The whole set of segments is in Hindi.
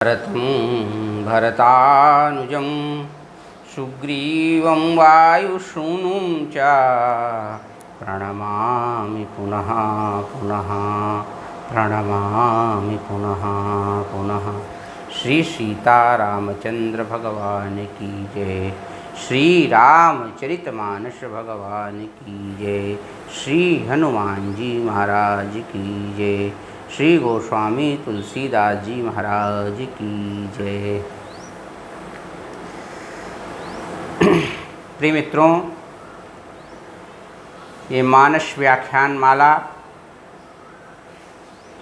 भरतं भरतानुजं सुग्रीवं वायुसूनुं च प्रणमामि पुनः पुनः प्रणमामि पुनः पुनः। श्री सीतारामचंद्र भगवान की जय। श्री रामचरितमानस भगवान की जय। श्री हनुमान जी महाराज की जय। श्री गोस्वामी तुलसीदास जी महाराज की जय। प्रिय मित्रों, ये मानस व्याख्यान माला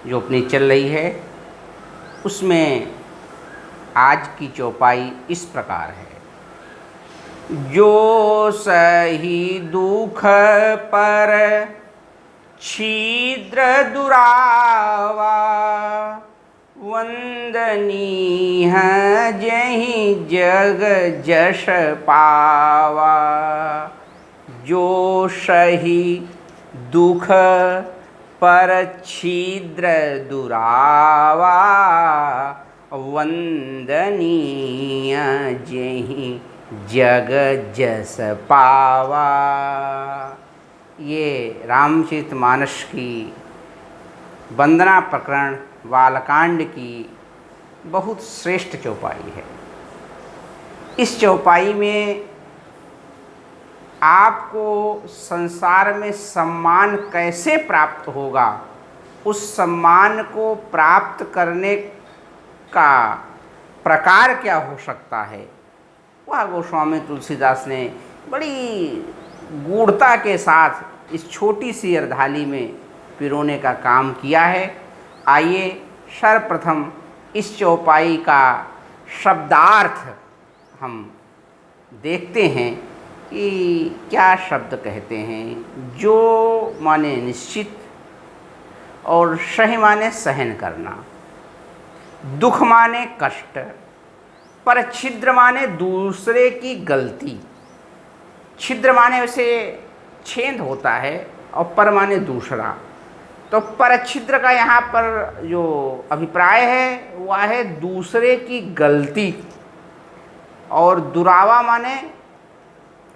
जो अपनी चल रही है उसमें आज की चौपाई इस प्रकार है। जो सही दुख पर छिद्र दुरावा, वंदनीय जहि जग जश पावा। जो सही दुख पर छिद्र दुरावा, वंदनीय जहि जग जस पावा। ये रामचरितमानस की वंदना प्रकरण बालकांड की बहुत श्रेष्ठ चौपाई है। इस चौपाई में आपको संसार में सम्मान कैसे प्राप्त होगा, उस सम्मान को प्राप्त करने का प्रकार क्या हो सकता है, वह गोस्वामी तुलसीदास ने बड़ी गूढ़ता के साथ इस छोटी सी अर्धाली में पिरोने का काम किया है। आइए सर्वप्रथम इस चौपाई का शब्दार्थ हम देखते हैं कि क्या शब्द कहते हैं। जो माने निश्चित और सही माने सहन करना, दुख माने कष्ट, पर छिद्र माने दूसरे की गलती। छिद्र माने वैसे छेद होता है और पर माने दूसरा, तो परछिद्र का यहाँ पर जो अभिप्राय है वह है दूसरे की गलती। और दुरावा माने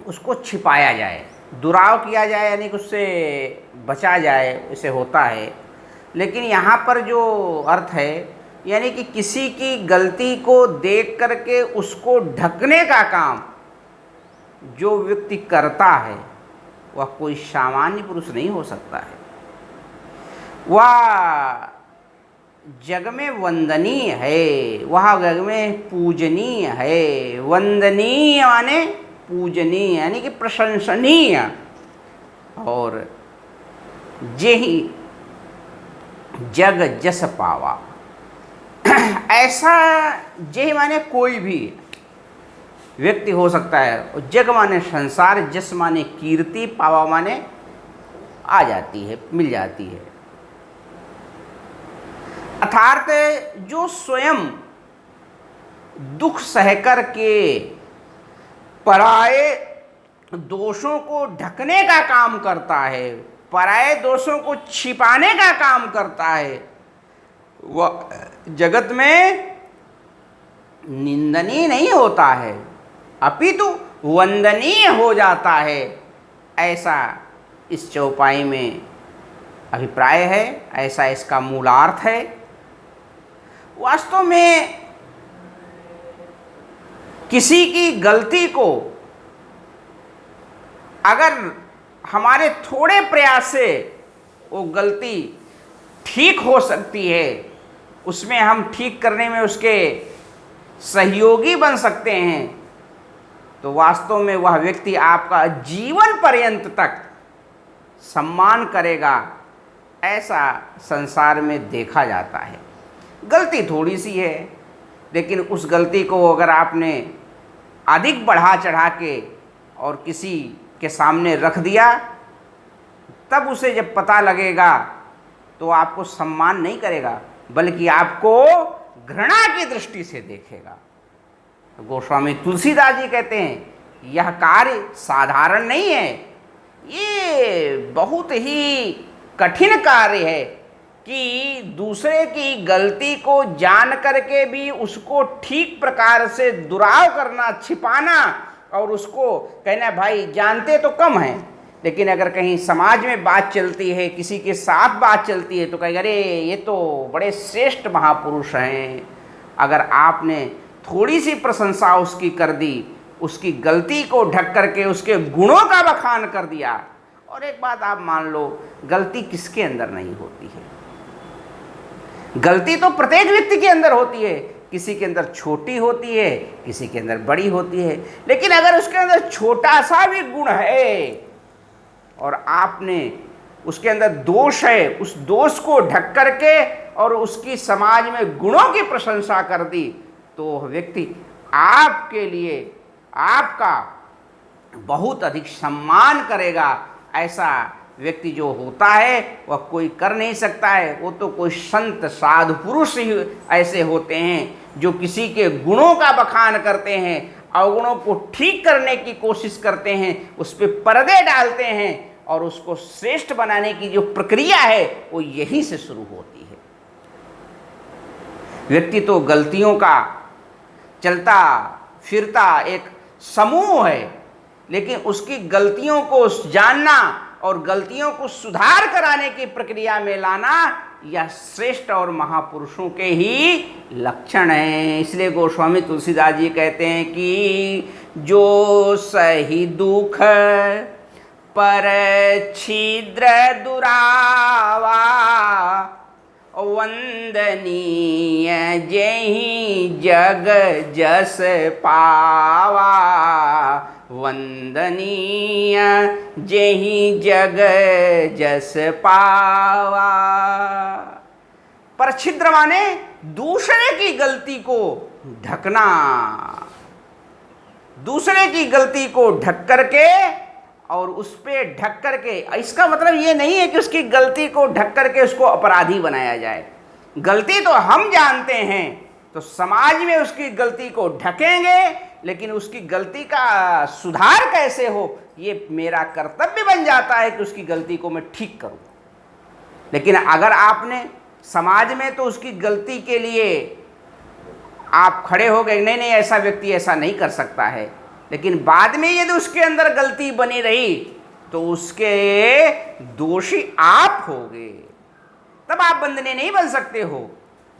उसको छिपाया जाए, दुराव किया जाए यानी कि उससे बचा जाए, इसे होता है। लेकिन यहाँ पर जो अर्थ है यानी कि किसी की गलती को देख करके उसको ढकने का काम जो व्यक्ति करता है वह कोई सामान्य पुरुष नहीं हो सकता है। वह जग में वंदनीय है, वह जग में पूजनीय है। वंदनीय माने पूजनीय यानी कि प्रशंसनीय। और जेहि जग जस पावा, ऐसा जेहि माने कोई भी व्यक्ति हो सकता है। और जग माने संसार, जस माने कीर्ति, पावा माने आ जाती है, मिल जाती है। अर्थात जो स्वयं दुख सहकर के पराये दोषों को ढकने का काम करता है, पराये दोषों को छिपाने का काम करता है, वह जगत में निंदनीय नहीं होता है, अपितु वंदनीय हो जाता है। ऐसा इस चौपाई में अभिप्राय है, ऐसा इसका मूलार्थ है। वास्तव में किसी की गलती को अगर हमारे थोड़े प्रयास से वो गलती ठीक हो सकती है, उसमें हम ठीक करने में उसके सहयोगी बन सकते हैं, तो वास्तव में वह व्यक्ति आपका जीवन पर्यंत तक सम्मान करेगा। ऐसा संसार में देखा जाता है। गलती थोड़ी सी है, लेकिन उस गलती को अगर आपने अधिक बढ़ा चढ़ा के और किसी के सामने रख दिया, तब उसे जब पता लगेगा तो आपको सम्मान नहीं करेगा, बल्कि आपको घृणा की दृष्टि से देखेगा। गोस्वामी तुलसीदास जी कहते हैं यह कार्य साधारण नहीं है, ये बहुत ही कठिन कार्य है। कि दूसरे की गलती को जान करके भी उसको ठीक प्रकार से दुराव करना, छिपाना और उसको कहना भाई जानते तो कम हैं, लेकिन अगर कहीं समाज में बात चलती है, किसी के साथ बात चलती है तो कहेगा अरे ये तो बड़े श्रेष्ठ महापुरुष हैं। अगर आपने थोड़ी सी प्रशंसा उसकी कर दी, उसकी गलती को ढक करके उसके गुणों का बखान कर दिया, और एक बात आप मान लो, गलती किसके अंदर नहीं होती है? गलती तो प्रत्येक व्यक्ति के अंदर होती है, किसी के अंदर छोटी होती है, किसी के अंदर बड़ी होती है, लेकिन अगर उसके अंदर छोटा सा भी गुण है और आपने उसके अंदर दोष है, उस दोष को ढक करके और उसकी समाज में गुणों की प्रशंसा कर दी, तो वह व्यक्ति आपके लिए आपका बहुत अधिक सम्मान करेगा। ऐसा व्यक्ति जो होता है वह कोई कर नहीं सकता है। वो तो कोई संत साधु पुरुष ही ऐसे होते हैं जो किसी के गुणों का बखान करते हैं, अवगुणों को ठीक करने की कोशिश करते हैं, उस पर पर्दे डालते हैं और उसको श्रेष्ठ बनाने की जो प्रक्रिया है वो यहीं से शुरू होती है। व्यक्ति तो गलतियों का चलता फिरता एक समूह है, लेकिन उसकी गलतियों को जानना और गलतियों को सुधार कराने की प्रक्रिया में लाना यह श्रेष्ठ और महापुरुषों के ही लक्षण हैं। इसलिए गोस्वामी तुलसीदास जी कहते हैं कि जो सही दुख पर छिद्र दुरावा, वंदनीय जेहि जग जस पावा, वंदनीय जेहि जग जस पावा। पर छिद्र माने दूसरे की गलती को ढकना, दूसरे की गलती को ढक करके और उस पे ढक करके, इसका मतलब ये नहीं है कि उसकी गलती को ढक करके उसको अपराधी बनाया जाए। गलती तो हम जानते हैं, तो समाज में उसकी गलती को ढकेंगे, लेकिन उसकी गलती का सुधार कैसे हो ये मेरा कर्तव्य बन जाता है कि उसकी गलती को मैं ठीक करूं। लेकिन अगर आपने समाज में तो उसकी गलती के लिए आप खड़े हो गए, नहीं नहीं ऐसा व्यक्ति ऐसा नहीं कर सकता है, लेकिन बाद में यदि उसके अंदर गलती बनी रही तो उसके दोषी आप होगे, तब आप वंदनीय नहीं बन सकते हो।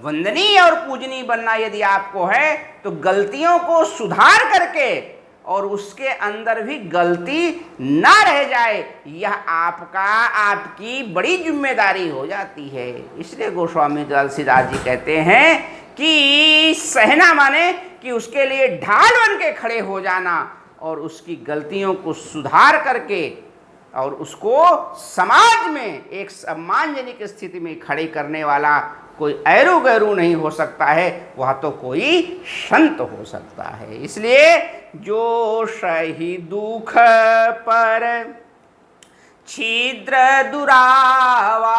वंदनीय और पूजनीय बनना यदि आपको है तो गलतियों को सुधार करके और उसके अंदर भी गलती ना रह जाए, यह आपका आपकी बड़ी जिम्मेदारी हो जाती है। इसलिए गोस्वामी तुलसीदास जी कहते हैं कि सहना माने कि उसके लिए ढाल बन के खड़े हो जाना और उसकी गलतियों को सुधार करके और उसको समाज में एक सम्मानजनक स्थिति में खड़े करने वाला कोई ऐरू गैरू नहीं हो सकता है, वह तो कोई संत हो सकता है। इसलिए जो सही दुख पर छिद्र दुरावा,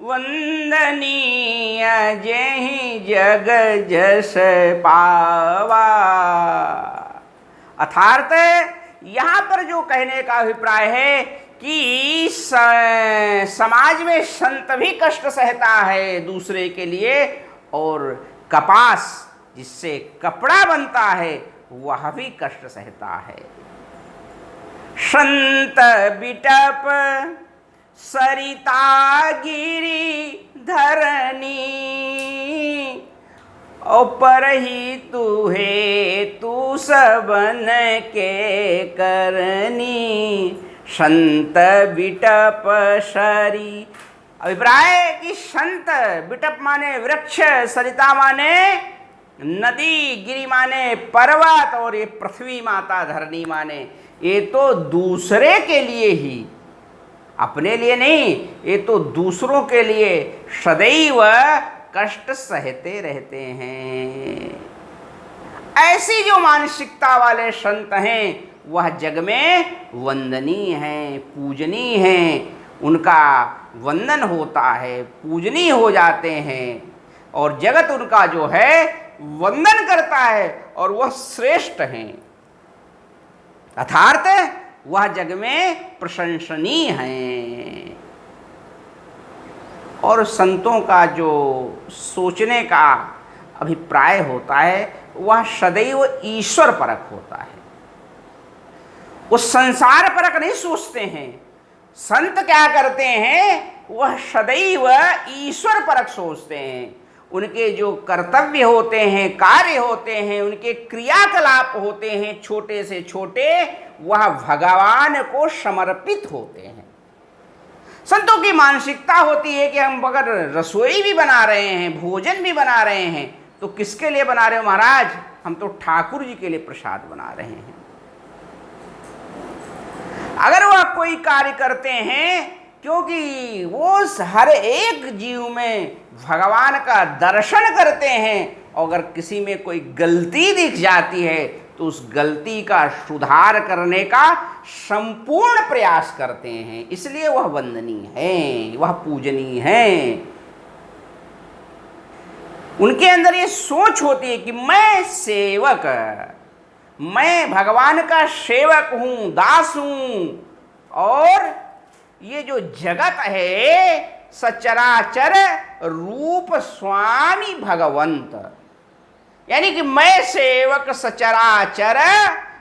वंदनीय जेहि जग जस पावा। अर्थात यहाँ पर जो कहने का अभिप्राय है कि समाज में संत भी कष्ट सहता है दूसरे के लिए, और कपास जिससे कपड़ा बनता है वह भी कष्ट सहता है। संत बिटप सरिता गिरी धरनी, और पर ही तू है तू सबन के करनी, संत बिटप सरी। अभिप्राय कि संत बिटप माने वृक्ष, सरिता माने नदी, गिरी माने पर्वत, और ये पृथ्वी माता धरनी माने ये तो दूसरे के लिए ही, अपने लिए नहीं, ये तो दूसरों के लिए सदैव कष्ट सहते रहते हैं। ऐसी जो मानसिकता वाले संत हैं वह जग में वंदनीय हैं, पूजनीय हैं, उनका वंदन होता है, पूजनीय हो जाते हैं, और जगत उनका जो है वंदन करता है और वह श्रेष्ठ हैं, अर्थात वह जग में प्रशंसनीय हैं। और संतों का जो सोचने का अभिप्राय होता है वह सदैव ईश्वर परक होता है। वो संसार परक नहीं सोचते हैं। संत क्या करते हैं, वह सदैव ईश्वर परक सोचते हैं। उनके जो कर्तव्य होते हैं, कार्य होते हैं, उनके क्रियाकलाप होते हैं छोटे से छोटे, वह भगवान को समर्पित होते हैं। संतों की मानसिकता होती है कि हम अगर रसोई भी बना रहे हैं, भोजन भी बना रहे हैं, तो किसके लिए बना रहे हो महाराज? हम तो ठाकुर जी के लिए प्रसाद बना रहे हैं। अगर वह कोई कार्य करते हैं, क्योंकि वो हर एक जीव में भगवान का दर्शन करते हैं, और अगर किसी में कोई गलती दिख जाती है तो उस गलती का सुधार करने का संपूर्ण प्रयास करते हैं, इसलिए वह वंदनीय है, वह पूजनीय है। उनके अंदर ये सोच होती है कि मैं सेवक, मैं भगवान का सेवक हूं, दास हूं, और ये जो जगत है सचराचर रूप स्वामी भगवंत, यानी कि मैं सेवक सचराचर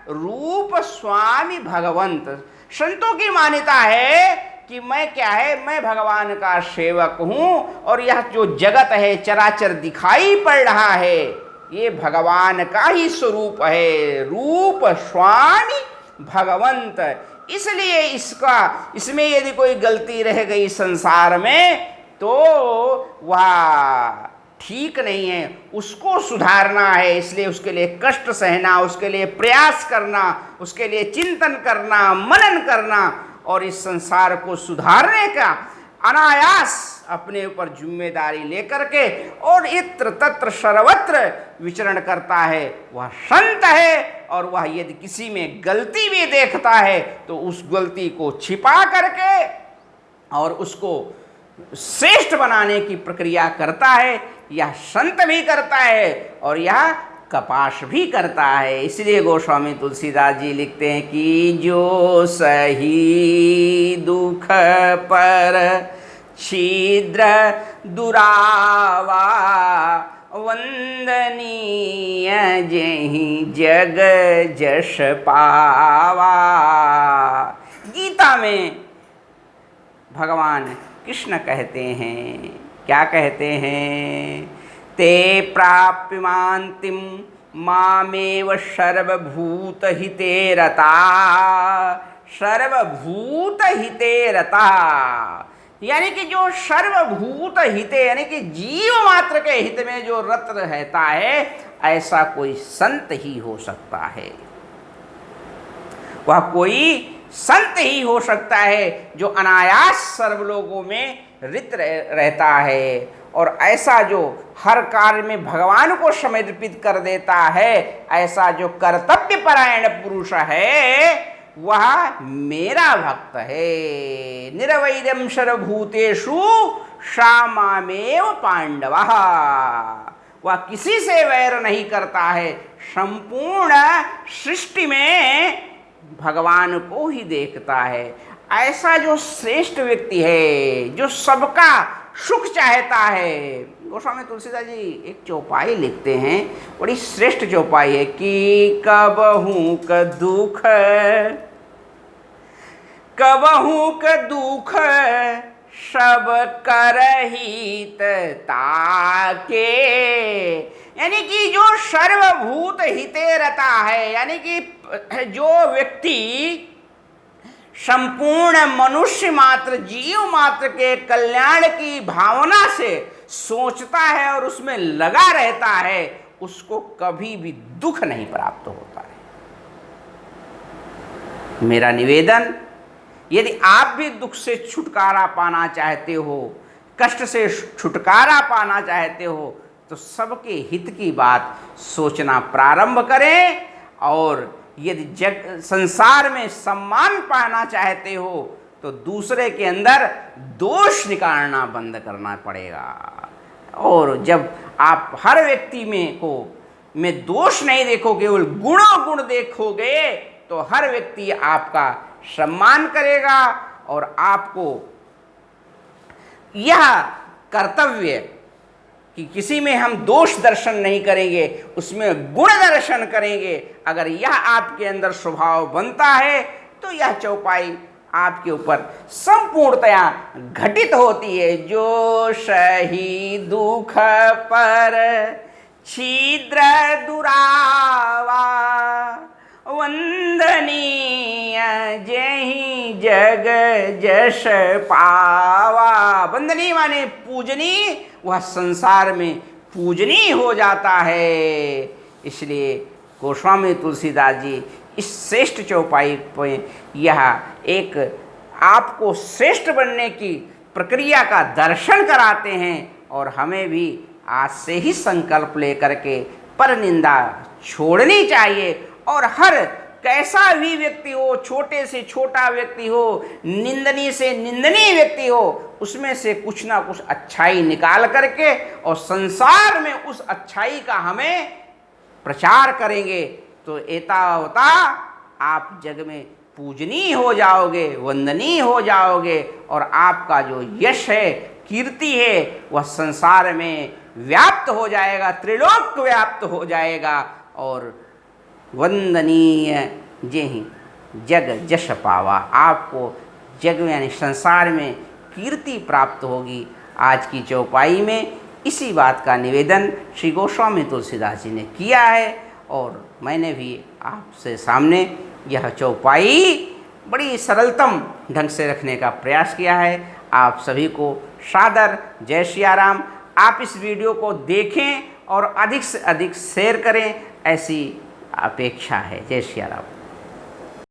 रूप स्वामी भगवंत। संतों की मान्यता है कि मैं क्या है, मैं भगवान का सेवक हूं, और यह जो जगत है चराचर दिखाई पड़ रहा है, ये भगवान का ही स्वरूप है, रूप स्वामी भगवंत। इसलिए इसमें यदि कोई गलती रह गई संसार में तो वह ठीक नहीं है, उसको सुधारना है। इसलिए उसके लिए कष्ट सहना, उसके लिए प्रयास करना, उसके लिए चिंतन करना, मनन करना, और इस संसार को सुधारने का अनायास अपने ऊपर जिम्मेदारी लेकर के और इत्र तत्र सर्वत्र विचरण करता है, वह संत है। और वह यदि किसी में गलती भी देखता है तो उस गलती को छिपा करके और उसको श्रेष्ठ बनाने की प्रक्रिया करता है। यह संत भी करता है और यह कपाश भी करता है। इसलिए गोस्वामी तुलसीदास जी लिखते हैं कि जो सही दुख पर छिद्र दुरावा, वंदनीय जेहि जग जश पावा। गीता में भगवान कृष्ण कहते हैं, क्या कहते हैं? ते प्राप्यमान्तिं मामेव सर्वभूत हिते रता, सर्वभूत हिते रता, यानी कि जो सर्वभूत हिते, यानी कि जीव मात्र के हित में जो रत रहता है, ऐसा कोई संत ही हो सकता है। वह कोई संत ही हो सकता है जो अनायास सर्व लोगों में रित रहता है, और ऐसा जो हर कार्य में भगवान को समर्पित कर देता है, ऐसा जो कर्तव्य परायण पुरुष है, वह मेरा भक्त है। निरवैरम सर्वभूतेषु सा मामेव पांडवः। वह किसी से वैर नहीं करता है, संपूर्ण सृष्टि में भगवान को ही देखता है। ऐसा जो श्रेष्ठ व्यक्ति है, जो सबका सुख चाहता है। गोस्वामी तुलसीदास जी एक चौपाई लिखते हैं, बड़ी श्रेष्ठ चौपाई है कि कबहू क दुख, कबहू क दुख सब करहित ताके, यानी कि जो सर्वभूत हिते रता है, यानी कि जो व्यक्ति संपूर्ण मनुष्य मात्र, जीव मात्र के कल्याण की भावना से सोचता है और उसमें लगा रहता है, उसको कभी भी दुख नहीं प्राप्त होता है। मेरा निवेदन, यदि आप भी दुख से छुटकारा पाना चाहते हो, कष्ट से छुटकारा पाना चाहते हो, तो सबके हित की बात सोचना प्रारंभ करें। और यदि संसार में सम्मान पाना चाहते हो तो दूसरे के अंदर दोष निकालना बंद करना पड़ेगा। और जब आप हर व्यक्ति में दोष नहीं देखोगे, केवल गुणों गुण देखोगे, तो हर व्यक्ति आपका सम्मान करेगा और आपको यह कर्तव्य कि किसी में हम दोष दर्शन नहीं करेंगे, उसमें गुण दर्शन करेंगे। अगर यह आपके अंदर स्वभाव बनता है तो यह चौपाई आपके ऊपर संपूर्णतया घटित होती है। जो सही दुख पर छिद्र दुरावा, वंदनीय जेहि जग जश पावा। वंदनीय माने पूजनीय, वह संसार में पूजनीय हो जाता है। इसलिए गोस्वामी तुलसीदास जी इस श्रेष्ठ चौपाई पर यह एक आपको श्रेष्ठ बनने की प्रक्रिया का दर्शन कराते हैं और हमें भी आज से ही संकल्प लेकर के पर निंदा छोड़नी चाहिए। और हर कैसा भी व्यक्ति हो, छोटे से छोटा व्यक्ति हो, निंदनीय से निंदनीय व्यक्ति हो, उसमें से कुछ ना कुछ अच्छाई निकाल करके और संसार में उस अच्छाई का हमें प्रचार करेंगे तो एतावता आप जग में पूजनीय हो जाओगे, वंदनीय हो जाओगे और आपका जो यश है, कीर्ति है, वह संसार में व्याप्त हो जाएगा, त्रिलोक व्याप्त हो जाएगा। और वंदनीय जेहि जग जश पावा, आपको जग में यानी संसार में कीर्ति प्राप्त होगी। आज की चौपाई में इसी बात का निवेदन श्री गोस्वामी तुलसीदास जी ने किया है और मैंने भी आपसे सामने यह चौपाई बड़ी सरलतम ढंग से रखने का प्रयास किया है। आप सभी को सादर जय सिया राम। आप इस वीडियो को देखें और अधिक से अधिक शेयर करें, ऐसी अपेक्षा है। जय सिया राम।